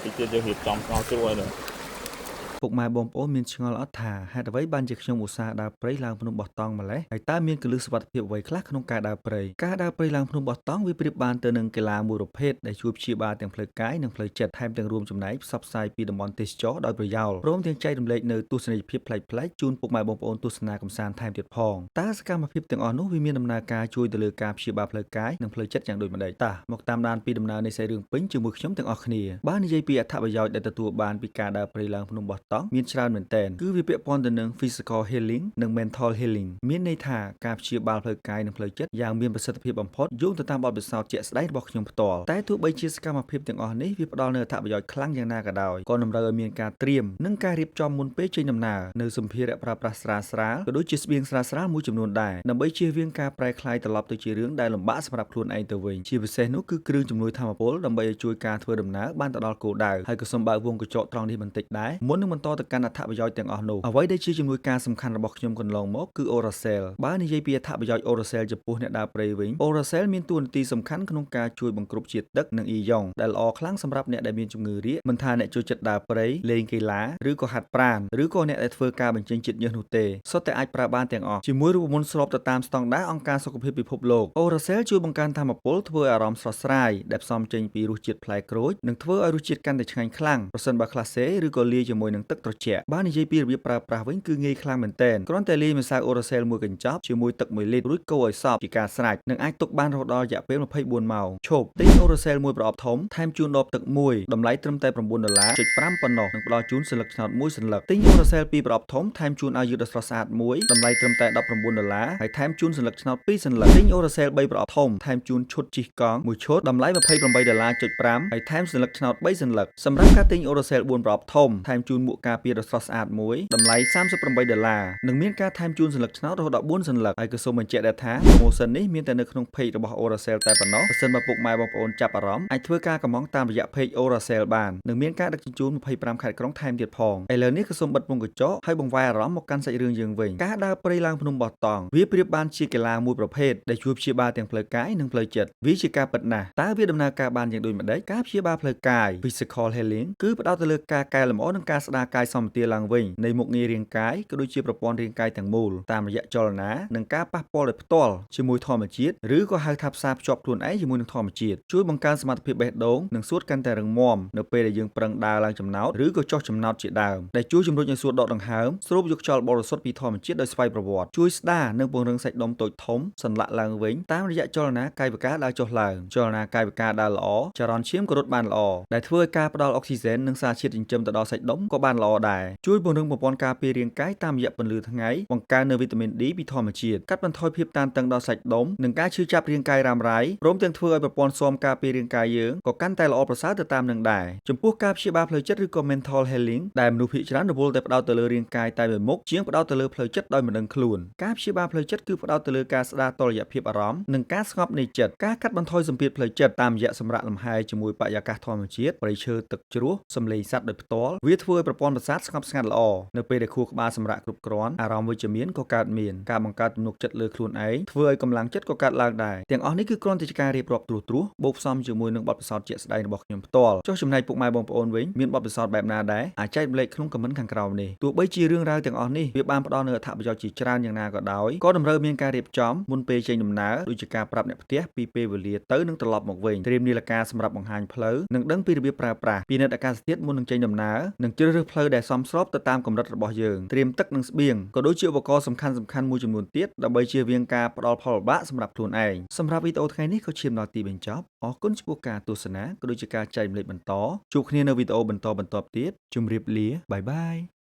តិចទៀតយើងរៀបចំស្ងោរជ្រក់ឲ្យទៅពុកម៉ែបងប្អូនមានឆ្ងល់អត់ថាហេតុអ្វីបានជាខ្ញុំឧស្សាហ៍ដើរព្រៃឡើងភ្នំបោះតង់ម្លេះហើយតើមានគន្លឹះសុវត្ថិភាពអ្វីខ្លះក្នុងការដើរព្រៃការដើរព្រៃឡើងភ្នំបោះតង់វាប្រៀបបានទៅនឹងកីឡាមួយប្រភេទដែលជួយព្យាបាលទាំងផ្លូវកាយនិងផ្លូវចិត្តថែមទាំងរួមចំណែកផ្សព្វផ្សាយពីតំបន់ទេសចរដោយប្រយោលព្រមទាំងចែករំលែកនៅទស្សនីយភាពប្លែកៗជូនពុកម៉ែបងប្អូនទស្សនាកម្សាន្តថែមទៀតផងតើសកម្មភាពទាំងអស់នោះវាមានដំណើរការជួយទៅលើការព្យាបាលផ្លូវកាយនិងផ្លូវចិត្តយ៉ាងដូចម្តេចតើមកតាមដានពីដំណើរនៃសាច់រឿងពេញជាមួយខ្ញុំទាំងអស់គ្នាបើនិយាយពីអត្ថប្រយោជន៍ដែលទទួលបានពីការដើរព្រៃឡើងភ្នំបោះតង់មានច្រើនមែនទែនគឺវាពាក់ព័ន្ធទៅនឹង physical healing និង mental healing មានន័យថាការព្យាបាលផ្លូវកាយនិងផ្លូវចិត្តយ៉ាងមានប្រសិទ្ធភាពបំផុតយោងទៅតាមបទពិសោធន៍ជាក់ស្ដែងរបស់ខ្ញុំផ្ទាល់តែទោះបីជាសកម្មភាពទាំងអស់នេះវាផ្ដល់នូវអត្ថប្រយោជន៍ខ្លាំងយ៉ាងណាក៏ដោយក៏តម្រូវឲ្យមានការត្រៀមនិងការរៀបចំមុនពេលចេញដំណើរនៅសម្ភារៈប្រើប្រាស់ស្រាលៗក៏ដូចជាស្បៀងស្រាលៗមួយចំនួនដែរដើម្បីជៀសវាងការប្រែក្លាយត្រឡប់ទៅជារឿងដែលលំបាកសម្រាប់ខ្លួនឯងទៅវិញជាពិសេសនោះគឺគ្រឿងជំនួយថាមពលដើម្បីឲ្យជួយការធ្វើដំណើរបានទៅដល់គោលដៅហើយក៏សូមបើកវងកញ្ចក់ត្រង់នេះបន្តិចដែរមុននឹងបន្តទៅកាន់អត្ថប្រយោជន៍ទាំងអស់នោះអ្វីដែលជាជំនួយការសំខាន់របស់ខ្ញុំកន្លងមកគឺ Oracell បើនិយាយពីអត្ថប្រយោជន៍ Oracell ចំពោះអ្នកដើរព្រៃវិញ Oracell មានតួនាទីសំខាន់ក្នុងការជួយបង្គ្រប់ជាតិទឹកនិងអ៊ីយ៉ុងដែលល្អខ្លាំងសម្រាប់អ្នកដែលមានជំងឺរាគមិនថាអ្នកចូលចិត្តដើរព្រៃលេងកីឡាឬក៏ហាត់ប្រាណឬក៏អ្នកដែលធ្វើការបញ្ចេញជាតិញើសនោះទេសុទ្ធតែអាចប្រើបានទាំងអស់ជាមួយរូបមន្តស្របទៅតាមស្តង់ដារអង្គការសុខភាពពិភពលោក Oracell ជួយបង្កើនថាមពលធ្វើឲ្យអារម្មណ៍ស្រស់ស្រាយដែលផ្សំចេញពីរសជាតិផ្លែក្រូចនិងធ្វើឲ្យរសជាតិកាន់តែឆ្ងាញ់ខ្លាំងប្រសិនបើក្លាសេឬក៏លាយជាមួយនឹងទឹកត្រជាក់បើនិយាយពីរបៀបប្រើប្រាស់វិញគឺងាយខ្លាំងមែនទែនគ្រាន់តែលាយម្សៅ Oracell មួយកញ្ចប់ជាមួយទឹក1លីត្ររួចកូរឲ្យសព្វជាការស្រេចនិងអាចទុកបានរហូតដល់រយៈពេល24ម៉ោងឈប់ទិញ Oracell មួយប្រអប់ធំថែមជូនដបទឹកមួយតម្លៃត្រឹមតែ$9.5ប៉ុណ្ណោះនិងផ្ដល់ជូនសន្លឹកឆ្នោតមួយសន្លឹកទិញ Oracell ពីរប្រអប់ធំថែមជូនអាវយឺតដ៏ស្រស់ស្អាតមួយតម្លៃត្រឹមតែ$19ហើយថែមជូនសន្លឹកឆ្នោត2សន្លឹកទិញ Oracell 3ប្រអប់ធំថែមជូនឈុតជិះកង់មួយឈុតតម្លៃ$28.5ហើយថែមសន្លឹកឆ្នោត3សន្លឹកសម្រាប់ការទិញ Oracell 4ប្រអប់ធំថែមជូនមួកការពារដ៏ស្រស់ស្អាតមួយតម្លៃ$38និងមានការថែមជូនសន្លឹកឆ្នោតរហូតដល់4សន្លឹកហើយក៏សូមបញ្ជាក់ដែរថា promotion នេះមានតែនៅក្នុង page របស់ Oracell តែប៉ុណ្ណោះបើសិនបើពុកម៉ែបងប្អូនចាប់អារម្មណ៍អាចធ្វើការកម្មង់តាមរយៈ page Oracell បាននិងមានការដឹកជញ្ជូន25ខេត្តក្រុងថែមទៀតផងឥឡូវនេះក៏សូមបិទវងកញ្ចក់ហើយបង្វែរអារម្មណ៍មកកាន់សាច់រឿងយើងវិញការដើរព្រៃឡើងភ្នំបោះតង់វាប្រៀបបានជាកីឡាមួយប្រភេទដែលជួយព្យាបាលទាំងផ្លូវកាយនិងផ្លូវចិត្តវាជាការពិតណាស់តើវាដំណើរការបានយ៉ាងដូចម្តេចការព្យាបាលផ្លូវកាយ physical healing គឺផ្ដោតទៅលើការកែលម្អនិងការស្ដារកាយសម្បទាឡើងវិញនៃមុខងាររាងកាយក៏ដូចជាប្រព័ន្ធរាងកាយទាំងមូលតាមរយៈចលនានិងការប៉ះពាល់ដោយផ្ទាល់ជាមួយធម្មជាតិឬក៏ហៅថាផ្សារភ្ជាប់ខ្លួនឯងជាមួយនឹងធម្មជាតិជួយបង្កើនសមត្ថភាពបេះដូងនិងសួតកាន់តែរឹងមាំនៅពេលដែលយើងប្រឹងដើរឡើងចំណោតឬក៏ចុះចំណោតជាដើមដែលជួយជំរុញឲ្យសួតដកដង្ហើមស្រូបយកខ្យល់បរិសុទ្ធពីធម្មជាតិដោយស្វ័យប្រវត្តិជួយស្ដារនិងពង្រឹងសាច់ដុំតូចធំសន្លាក់ឡើងវិញតាមរយៈចលនាកាយវិការដើរចុះឡើងចលនាកាយវិការដើរល្អចរន្តឈាមក៏រត់បានល្អដែលធ្វើឲ្យការផ្ដល់អុកស៊ីហ្សែននិងសារជាតិចិញ្ចឹមទៅដល់សាច់ដុំក៏បានល្អដែរជួយពង្រឹងប្រព័ន្ធការពាររាងកាយតាមរយៈពន្លឺថ្ងៃបង្កើននូវវីតាមីន D ពីធម្មជាតិកាត់បន្ថយភាពតានតឹងដល់សាច់ដុំនិងការឈឺចាប់រាងកាយរ៉ាំរ៉ៃព្រមទាំងធ្វើឲ្យប្រព័ន្ធស៊ាំការពាររាងកាយយើងក៏កាន់តែល្អប្រសើរទៅតាមនឹងដែរចំពោះការព្យាបាលផ្លូវចិត្តឬក៏ mental healing ដែលមនុស្សភាគច្រើនរវល់តែផ្ដោតទៅលើរាងកាយតែមួយមុខជាងផ្ដោតទៅលើផ្លូវចិត្តដោយមិនដឹងខ្លួនការព្យាបាលផ្លូវចិត្តគឺផ្ដោតទៅលើការស្ដារតុល្យភាពអារម្មណ៍និងការស្ងប់នៃចិត្តការកាត់បន្ថយសម្ពាធផ្លូវចិត្តតាមរយៈសម្រាកលំហែជាមួយបរិយាកាសធម្មជាតិព្រៃឈើទឹកជ្រោះសំឡេងសត្វដោយផ្ទាល់វាធ្វើឲ្យប្រព័ន្ធប្រសាទស្ងប់ស្ងាត់ល្អនៅពេលដែលខួរក្បាលសម្រាកគ្រប់គ្រាន់អារម្មណ៍វិជ្ជមានក៏កើតមានការបង្កើតទំនុកចិត្តលើខ្លួនឯងធ្វើឲ្យកម្លាំងចិត្តក៏កើតឡើងដែរទាំងអស់នេះគឺគ្រាន់តែជាការរៀបរាប់ត្រួសបូកផ្សំជាមួយនឹងបទពិសោធន៍ជាក់ស្ដែងរបស់ខ្ញុំផ្ទាល់ចុះចំណែកពុកម៉ែបងប្អូនវិញមានបទពិសោធន៍បែបណាដែរអាចចែកម្លែកក្នុងខមមិនខាងក្រោមនេះទោះបីជារឿងរ៉ាវទាំងអស់នេះវាបានផ្ដល់នូវអត្ថប្រយោជន៍ជាច្រើនយ៉ាងណាក៏ដោយក៏តម្រូវមានការរៀបចំមុនពេលចេញដំណើរដូចជាការប្រាប់អ្នកផ្ទះពីពេលវេលាទៅនិងត្រឡប់មកវិញត្រៀមនាឡិកាសម្រាប់បង្ហាញផ្លូវនិងដឹងពីរបៀបប្រើប្រាស់ពិនិត្យអាកាសធាតុមុននឹងចេញដំណើរនិងជ្រើសរើសផ្លូវដែលសមស្របទៅតាមកម្រិតរបស់យើងត្រៀមទឹកនិងស្បៀងក៏ដូចជាឧបករណ៍សំខាន់ៗមួយចំនួនទៀតដើម្បីជៀសវាងការផ្ដល់ផលលំបាកសម្រាប់ខ្លួនឯងសម្រាប់វីដេអូថ្ងៃនេះក៏ឈានដល់ទីបញ្ចប់អរគុណចំពោះការទស្សនាក៏ដូចជាការចែករំលែកបន្តជួបគ្នានៅវីដេអូបន្តទៀតជម្រាបលាបាយបាយ